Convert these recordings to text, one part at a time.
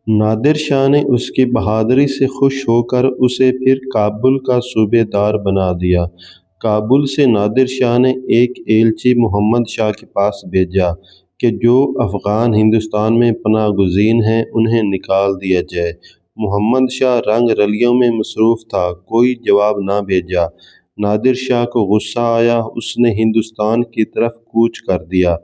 نادر شاہ نے اس کی بہادری سے خوش ہو کر اسے پھر کابل کا صوبے دار بنا دیا۔ کابل سے نادر شاہ نے ایک ایلچی محمد شاہ کے پاس بھیجا کہ جو افغان ہندوستان میں پناہ گزین ہیں انہیں نکال دیا جائے۔ محمد شاہ رنگ رلیوں میں مصروف تھا، کوئی جواب نہ بھیجا۔ نادر شاہ کو غصہ آیا، اس نے ہندوستان کی طرف کوچ کر دیا۔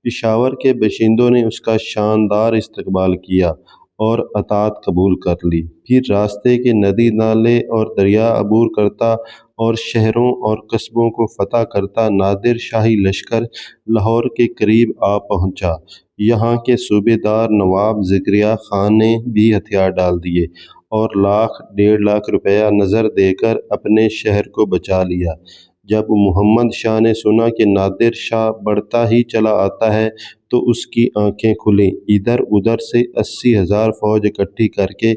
پشاور کے باشندوں نے اس کا شاندار استقبال کیا اور اطاعت قبول کر لی۔ پھر راستے کے ندی نالے اور دریا عبور کرتا اور شہروں اور قصبوں کو فتح کرتا نادر شاہی لشکر لاہور کے قریب آ پہنچا۔ یہاں کے صوبے دار نواب زکریا خان نے بھی ہتھیار ڈال دیے اور 1,00,000-1,50,000 روپیہ نذر دے کر اپنے شہر کو بچا لیا۔ جب محمد شاہ نے سنا کہ نادر شاہ بڑھتا ہی چلا آتا ہے تو اس کی آنکھیں کھلیں۔ ادھر ادھر سے 80,000 فوج اکٹھی کر کے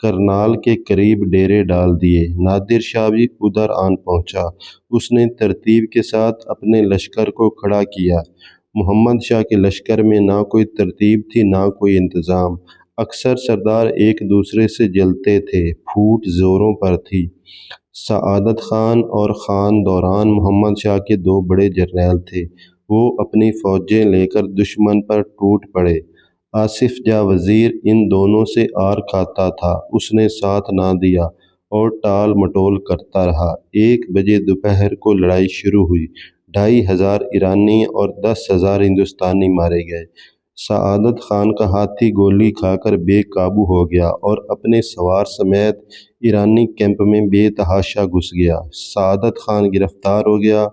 کرنال کے قریب ڈیرے ڈال دیے۔ نادر شاہ بھی ادھر آن پہنچا۔ اس نے ترتیب کے ساتھ اپنے لشکر کو کھڑا کیا۔ محمد شاہ کے لشکر میں نہ کوئی ترتیب تھی، نہ کوئی انتظام۔ اکثر سردار ایک دوسرے سے جلتے تھے، پھوٹ زوروں پر تھی۔ سعادت خان اور خان دوران محمد شاہ کے دو بڑے جرنیل تھے۔ وہ اپنی فوجیں لے کر دشمن پر ٹوٹ پڑے۔ آصف جاہ وزیر ان دونوں سے آر کھاتا تھا، اس نے ساتھ نہ دیا اور ٹال مٹول کرتا رہا۔ 1 بجے دوپہر کو لڑائی شروع ہوئی۔ 2,500 ایرانی اور 10,000 ہندوستانی مارے گئے۔ سعادت خان کا ہاتھی گولی کھا کر بے قابو ہو گیا اور اپنے سوار سمیت ایرانی کیمپ میں بے تحاشا گھس گیا۔ سعادت خان گرفتار ہو گیا۔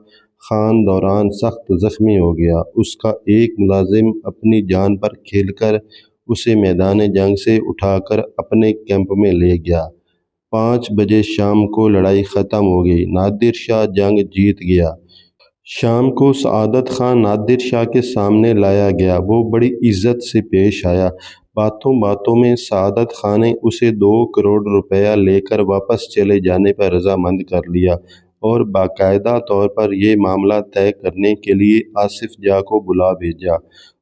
خان دوران سخت زخمی ہو گیا۔ اس کا ایک ملازم اپنی جان پر کھیل کر اسے میدان جنگ سے اٹھا کر اپنے کیمپ میں لے گیا۔ 5 بجے شام کو لڑائی ختم ہو گئی۔ نادر شاہ جنگ جیت گیا۔ شام کو سعادت خان نادر شاہ کے سامنے لایا گیا۔ وہ بڑی عزت سے پیش آیا۔ باتوں باتوں میں سعادت خان نے اسے 2 کروڑ روپیہ لے کر واپس چلے جانے پر رضامند کر لیا اور باقاعدہ طور پر یہ معاملہ طے کرنے کے لیے آصف جاہ کو بلا بھیجا۔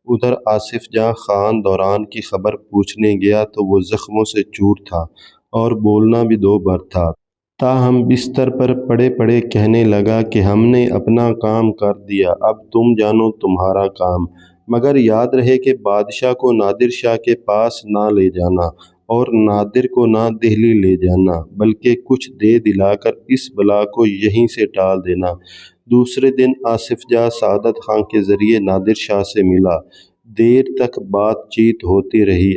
ادھر آصف جاہ خان دوران کی خبر پوچھنے گیا تو وہ زخموں سے چور تھا اور بولنا بھی 2 بر تھا۔ تاہم بستر پر پڑے پڑے کہنے لگا کہ ہم نے اپنا کام کر دیا، اب تم جانو تمہارا کام، مگر یاد رہے کہ بادشاہ کو نادر شاہ کے پاس نہ لے جانا اور نادر کو نہ دہلی لے جانا، بلکہ کچھ دے دلا کر اس بلا کو یہیں سے ٹال دینا۔ دوسرے دن آصف جاہ سعادت خان کے ذریعے نادر شاہ سے ملا۔ دیر تک بات چیت ہوتی رہی۔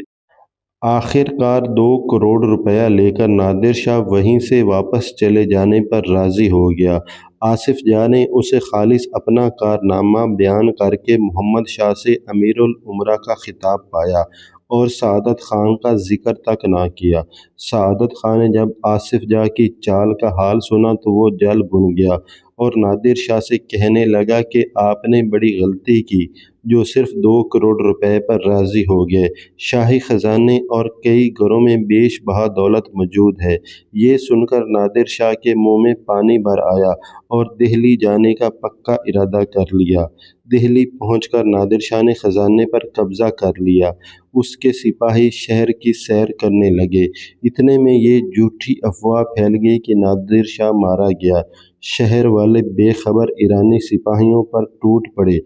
آخر کار 2 کروڑ روپیہ لے کر نادر شاہ وہیں سے واپس چلے جانے پر راضی ہو گیا۔ آصف جاہ نے اسے خالص اپنا کارنامہ بیان کر کے محمد شاہ سے امیر الامراء کا خطاب پایا اور سعادت خان کا ذکر تک نہ کیا۔ سعادت خان نے جب آصف جاہ کی چال کا حال سنا تو وہ جل بھن گیا اور نادر شاہ سے کہنے لگا کہ آپ نے بڑی غلطی کی جو صرف 2 کروڑ روپے پر راضی ہو گئے۔ شاہی خزانے اور کئی گھروں میں بیش بہا دولت موجود ہے۔ یہ سن کر نادر شاہ کے منہ میں پانی بھر آیا اور دہلی جانے کا پکا ارادہ کر لیا۔ دہلی پہنچ کر نادر شاہ نے خزانے پر قبضہ کر لیا۔ اس کے سپاہی شہر کی سیر کرنے لگے۔ اتنے میں یہ جھوٹی افواہ پھیل گئی کہ نادر شاہ مارا گیا۔ شہر والے بے خبر ایرانی سپاہیوں پر ٹوٹ پڑے۔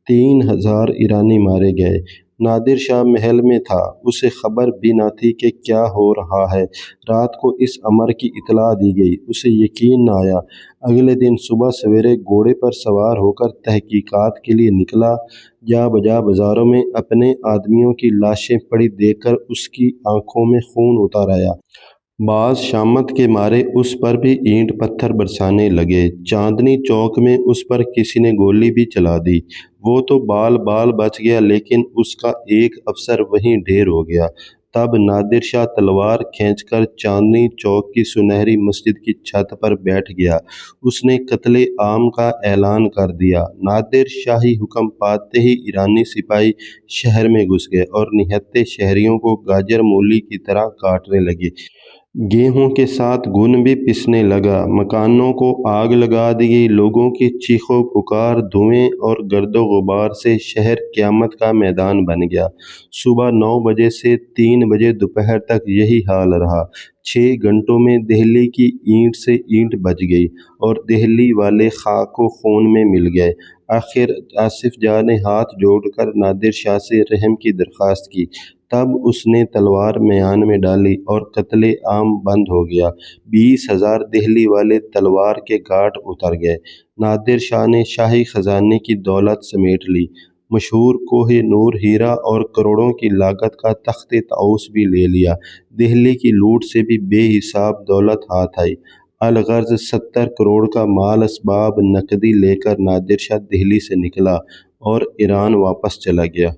3,000 ایرانی مارے گئے۔ نادر شاہ محل میں تھا، اسے خبر بھی نہ تھی کہ کیا ہو رہا ہے۔ رات کو اس امر کی اطلاع دی گئی، اسے یقین نہ آیا۔ اگلے دن صبح سویرے گھوڑے پر سوار ہو کر تحقیقات کے لیے نکلا۔ جا بجا بازاروں میں اپنے آدمیوں کی لاشیں پڑی دیکھ کر اس کی آنکھوں میں خون اتر آیا۔ بعض شامت کے مارے اس پر بھی اینٹ پتھر برسانے لگے۔ چاندنی چوک میں اس پر کسی نے گولی بھی چلا دی۔ وہ تو بال بال بچ گیا لیکن اس کا ایک افسر وہیں ڈھیر ہو گیا۔ تب نادر شاہ تلوار کھینچ کر چاندنی چوک کی سنہری مسجد کی چھت پر بیٹھ گیا۔ اس نے قتل عام کا اعلان کر دیا۔ نادر شاہی حکم پاتے ہی ایرانی سپاہی شہر میں گھس گئے اور نہتے شہریوں کو گاجر مولی کی طرح کاٹنے لگے۔ گیہوں کے ساتھ گن بھی پسنے لگا۔ مکانوں کو آگ لگا دی گئی۔ لوگوں کی چیخو پکار، دھوئیں اور گرد و غبار سے شہر قیامت کا میدان بن گیا۔ صبح 9 بجے سے 3 بجے دوپہر تک یہی حال رہا۔ 6 گھنٹوں میں دہلی کی اینٹ سے اینٹ بچ گئی اور دہلی والے خاک و خون میں مل گئے۔ آخر آصف جاہ نے ہاتھ جوڑ کر نادر شاہ سے رحم کی درخواست کی۔ تب اس نے تلوار میان میں ڈالی اور قتل عام بند ہو گیا۔ 20,000 دہلی والے تلوار کے گھاٹ اتر گئے۔ نادر شاہ نے شاہی خزانے کی دولت سمیٹ لی۔ مشہور کوہ نور ہیرا اور کروڑوں کی لاگت کا تخت طاؤس بھی لے لیا۔ دہلی کی لوٹ سے بھی بے حساب دولت ہاتھ آئی۔ الغرض 70 کروڑ کا مال اسباب نقدی لے کر نادر شاہ دہلی سے نکلا اور ایران واپس چلا گیا۔